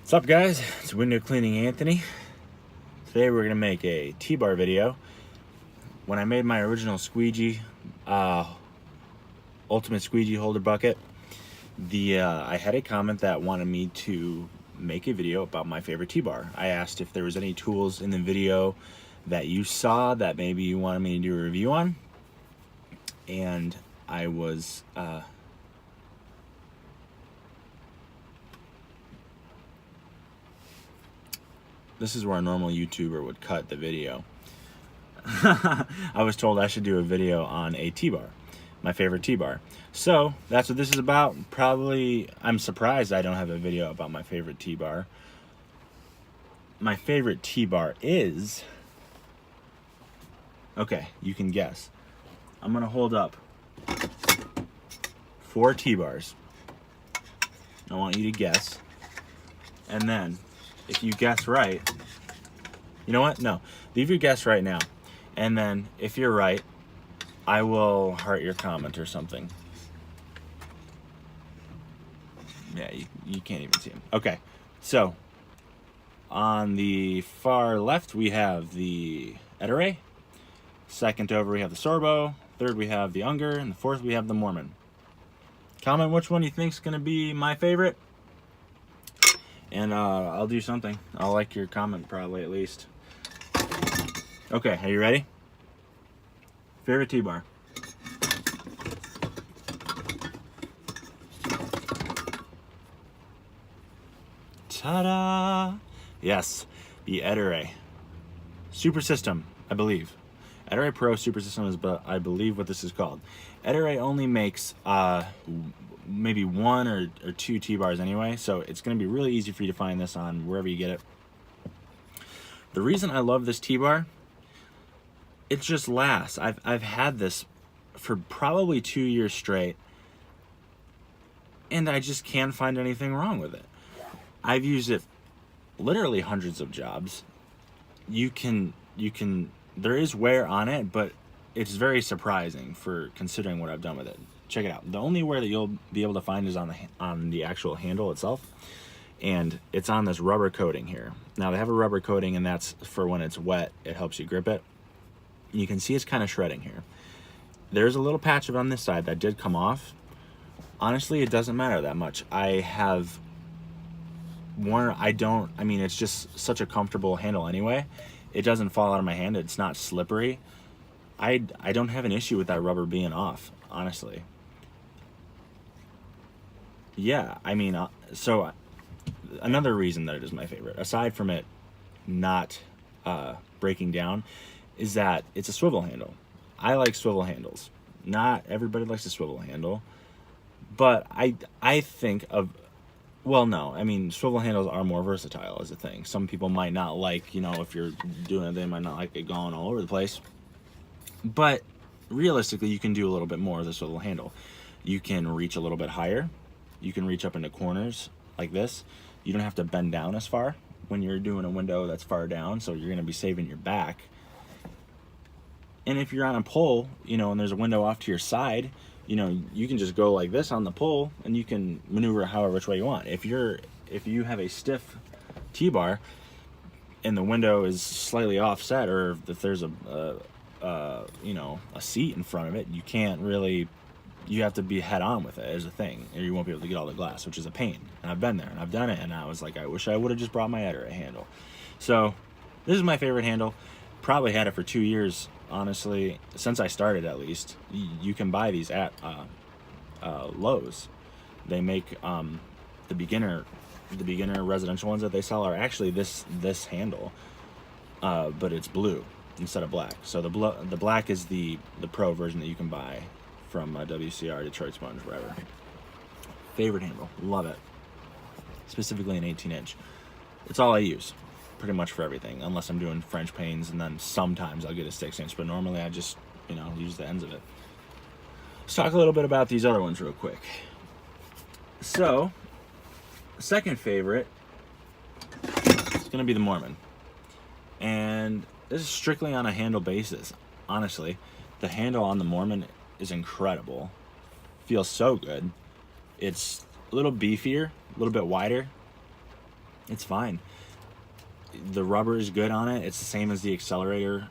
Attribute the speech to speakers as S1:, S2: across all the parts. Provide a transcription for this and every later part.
S1: What's up, guys? It's Window Cleaning Anthony. Today we're gonna make a T-bar video. When I made my original squeegee, ultimate squeegee holder bucket, I had a comment that wanted me to make a video about my favorite T-bar. I asked if there was any tools in the video that you saw that maybe you wanted me to do a review on, and I was this is where a normal YouTuber would cut the video. I was told I should do a video on a T-bar, my favorite T-bar. So that's what this is about. Probably, I'm surprised I don't have a video about my favorite T-bar. My favorite T-bar is, okay, you can guess. I'm gonna hold up 4 T-bars. I want you to guess. And then, if you guess right, you know what? No, leave your guess right now. And then, if you're right, I will heart your comment or something. Yeah, you can't even see them. Okay, so on the far left we have the Ettore. Second over we have the Sorbo. Third we have the Unger, and the fourth we have the Mormon. Comment which one you think is going to be my favorite, and I'll do something. I'll like your comment probably at least. Okay, are you ready? Favorite T-bar. Ta-da! Yes, the Ettore Super System, I believe. Ettore Pro Super System is, I believe, what this is called. Ettore only makes maybe 1 or 2 T-bars anyway, so it's going to be really easy for you to find this on wherever you get it. The reason I love this T-bar, it just lasts. I've had this for probably 2 years straight, and I just can't find anything wrong with it. I've used it literally hundreds of jobs. You can there is wear on it, but it's very surprising for considering what I've done with it. Check it out. The only wear that you'll be able to find is on the actual handle itself, and it's on this rubber coating here. Now they have a rubber coating, and that's for when it's wet. It helps you grip it. You can see it's kind of shredding here. There's a little patch on this side that did come off. Honestly, it doesn't matter that much. I have worn, I mean, it's just such a comfortable handle anyway. It doesn't fall out of my hand. It's not slippery. I don't have an issue with that rubber being off, honestly. Yeah, I mean, so another reason that it is my favorite, aside from it not breaking down, is that it's a swivel handle. I like swivel handles. Not everybody likes a swivel handle, but I think of, well, no, I mean, swivel handles are more versatile as a thing. Some people might not like, you know, if you're doing it, they might not like it going all over the place. But realistically, you can do a little bit more with a swivel handle. You can reach a little bit higher. You can reach up into corners like this. You don't have to bend down as far when you're doing a window that's far down, so you're going to be saving your back. And if you're on a pole, you know, and there's a window off to your side, you know, you can just go like this on the pole, and you can maneuver however which way you want. If you have a stiff T-bar and the window is slightly offset, or if there's you know, a seat in front of it, you can't really, you have to be head on with it as a thing, or you won't be able to get all the glass, which is a pain. And I've been there and I've done it, and I was like, I wish I would have just brought my Ettore handle. So this is my favorite handle. Probably had it for 2 years, honestly, since I started at least. You can buy these at Lowe's. They make the beginner residential ones that they sell are actually this handle, but it's blue instead of black. So the black is the pro version that you can buy from WCR, Detroit Sponge, wherever. Favorite handle, love it. Specifically an 18-inch. It's all I use, pretty much for everything, unless I'm doing French panes, and then sometimes I'll get a 6-inch, but normally I just, you know, use the ends of it. Let's talk a little bit about these other ones real quick. So, second favorite is going to be the Mormon. And this is strictly on a handle basis. Honestly, the handle on the Mormon is incredible. Feels so good. It's a little beefier, a little bit wider. It's fine. The rubber is good on it. It's the same as the accelerator.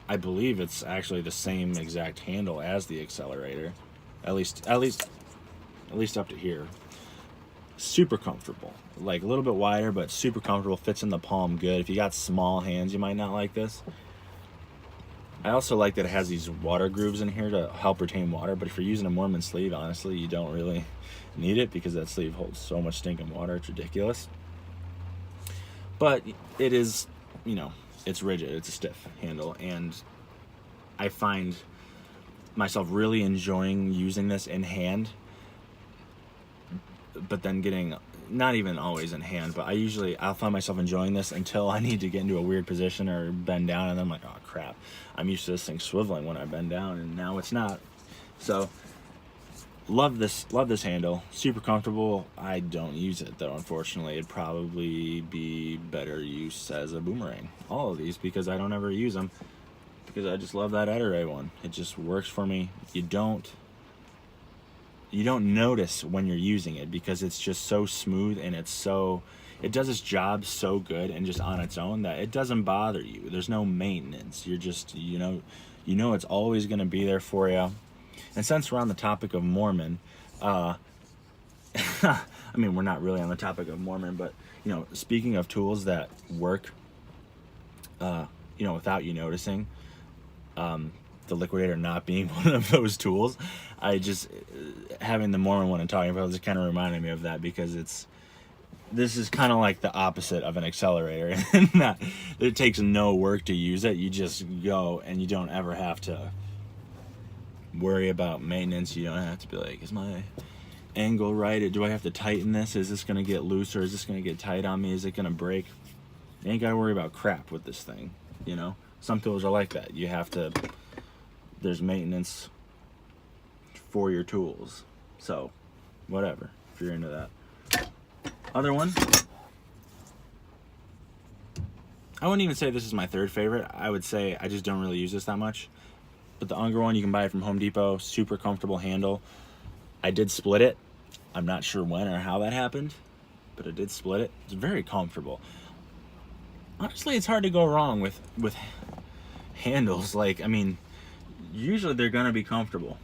S1: I believe it's actually the same exact handle as the accelerator, at least up to here. Super comfortable, like a little bit wider, but super comfortable. Fits in the palm good. If you got small hands, you might not like this. I also like that it has these water grooves in here to help retain water, but if you're using a Mormon sleeve, honestly, you don't really need it because that sleeve holds so much stinking water. It's ridiculous. But it is, you know, it's rigid. It's a stiff handle, and I find myself really enjoying using this in hand, but then getting, not even always in hand, but I'll find myself enjoying this until I need to get into a weird position or bend down, and then I'm like, oh crap, I'm used to this thing swiveling when I bend down, and now it's not. So love this handle. Super comfortable. I don't use it though, unfortunately. It'd probably be better use as a boomerang, all of these, because I don't ever use them, because I just love that Ettore one. It just works for me. You don't notice when you're using it because it's just so smooth, and it does its job so good and just on its own that it doesn't bother you. There's no maintenance. You're just, you know it's always going to be there for you. And since we're on the topic of Mormon, I mean, we're not really on the topic of Mormon, but, you know, speaking of tools that work, you know, without you noticing, the Liquidator not being one of those tools, having the Mormon one and talking about it just kind of reminded me of that, because this is kind of like the opposite of an accelerator in that it takes no work to use it. You just go, and you don't ever have to worry about maintenance. You don't have to be like, is my angle right? Do I have to tighten this? Is this going to get loose, or is this going to get tight on me? Is it going to break? You ain't got to worry about crap with this thing, you know? Some tools are like that. There's maintenance for your tools. So, whatever, if you're into that. Other one, I wouldn't even say this is my third favorite. I would say I just don't really use this that much. But the Unger one, you can buy it from Home Depot. Super comfortable handle. I did split it. I'm not sure when or how that happened, but I did split it. It's very comfortable. Honestly, it's hard to go wrong with handles. Like, I mean, usually they're gonna be comfortable,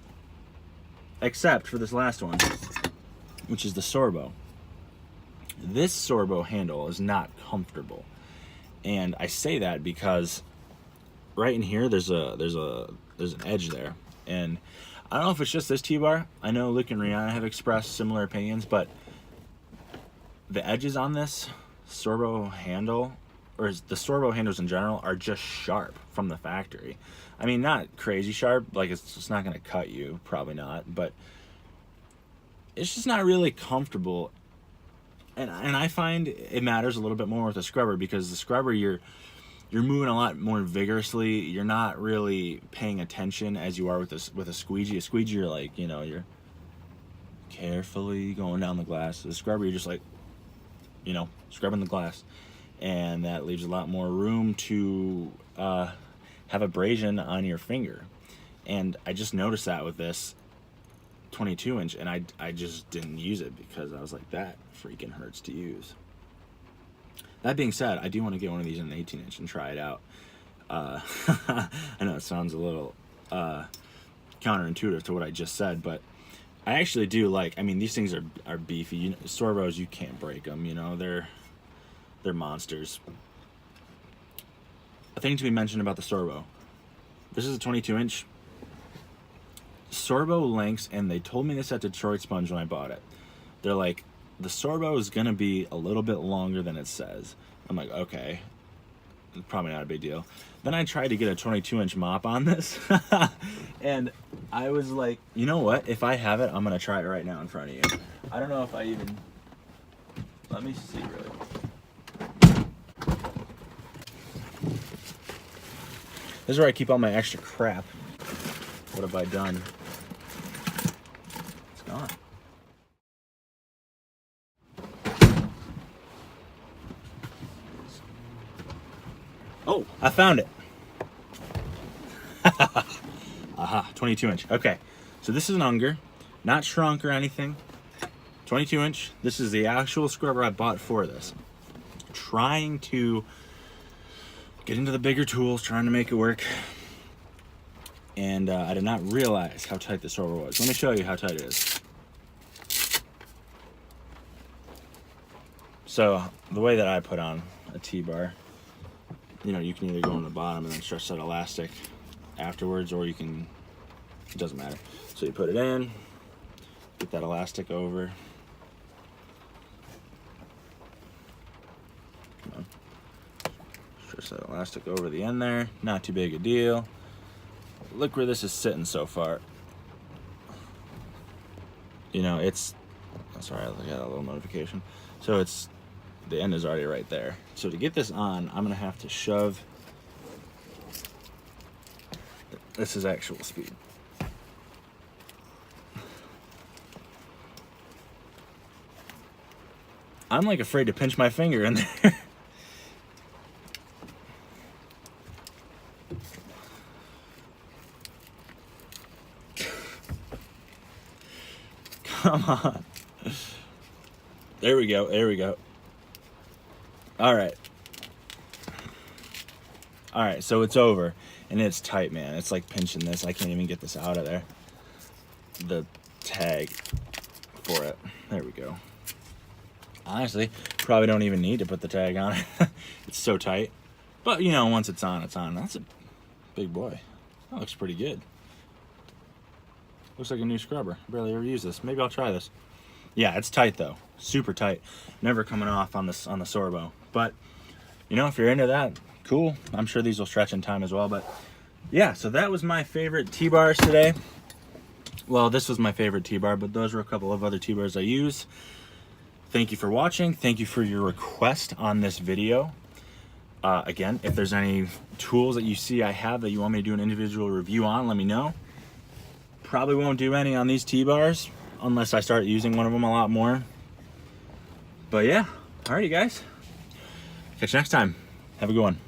S1: except for this last one, which is the Sorbo. This Sorbo handle is not comfortable, and I say that because right in here there's an edge there, and I don't know if it's just this T-bar. I know Luke and Rihanna have expressed similar opinions, but the edges on this Sorbo handle, or the Sorbo handles in general, are just sharp from the factory. I mean, not crazy sharp, like it's just not going to cut you, probably not, but it's just not really comfortable. And I find it matters a little bit more with a scrubber, because the scrubber, you're moving a lot more vigorously. You're not really paying attention as you are with a squeegee. A squeegee, you're like, you know, you're carefully going down the glass. The scrubber, you're just like, you know, scrubbing the glass, and that leaves a lot more room to have abrasion on your finger. And I just noticed that with this 22-inch, and I just didn't use it because I was like, that freaking hurts to use. That being said, I do want to get one of these in an 18-inch and try it out. I know it sounds a little counterintuitive to what I just said, but I actually do like, I mean, these things are beefy. You know, Sorbos, you can't break them, you know, they're monsters. A thing to be mentioned about the Sorbo. This is a 22-inch. Sorbo lengths, and they told me this at Detroit Sponge when I bought it. They're like, the Sorbo is going to be a little bit longer than it says. I'm like, okay, probably not a big deal. Then I tried to get a 22-inch mop on this, and I was like, you know what? If I have it, I'm going to try it right now in front of you. I don't know if I even... Let me see really quick. This is where I keep all my extra crap. What have I done? It's gone. Oh, I found it. Aha, 22-inch. Okay, so this is an Unger, not shrunk or anything. 22-inch. This is the actual scrubber I bought for this. trying to get into the bigger tools, trying to make it work. And I did not realize how tight this over was. Let me show you how tight it is. So the way that I put on a T-bar, you know, you can either go on the bottom and then stretch that elastic afterwards, or you can, it doesn't matter. So you put it in, get that elastic over. Come on. Stretch that elastic over the end there. Not too big a deal. Look where this is sitting so far. You know, it's, oh, sorry, I got a little notification. So it's, the end is already right there. So to get this on, I'm gonna have to shove, this is actual speed. I'm like afraid to pinch my finger in there. Come on. There we go, there we go. All right, so it's over, and it's tight, man. It's like pinching this. I can't even get this out of there. The tag for it. There we go. Honestly, probably don't even need to put the tag on it. It's so tight. But, you know, once it's on, it's on. That's a big boy. That looks pretty good. Looks like a new scrubber. Barely ever use this. Maybe I'll try this. Yeah, it's tight though. Super tight. Never coming off on the Sorbo. But, you know, if you're into that, cool. I'm sure these will stretch in time as well. But yeah, so that was my favorite T-bars today. Well, this was my favorite T-bar, but those were a couple of other T-bars I used. Thank you for watching. Thank you for your request on this video. Again, if there's any tools that you see I have that you want me to do an individual review on, let me know. Probably won't do any on these T-bars unless I start using one of them a lot more. But yeah, alrighty guys. Catch you next time. Have a good one.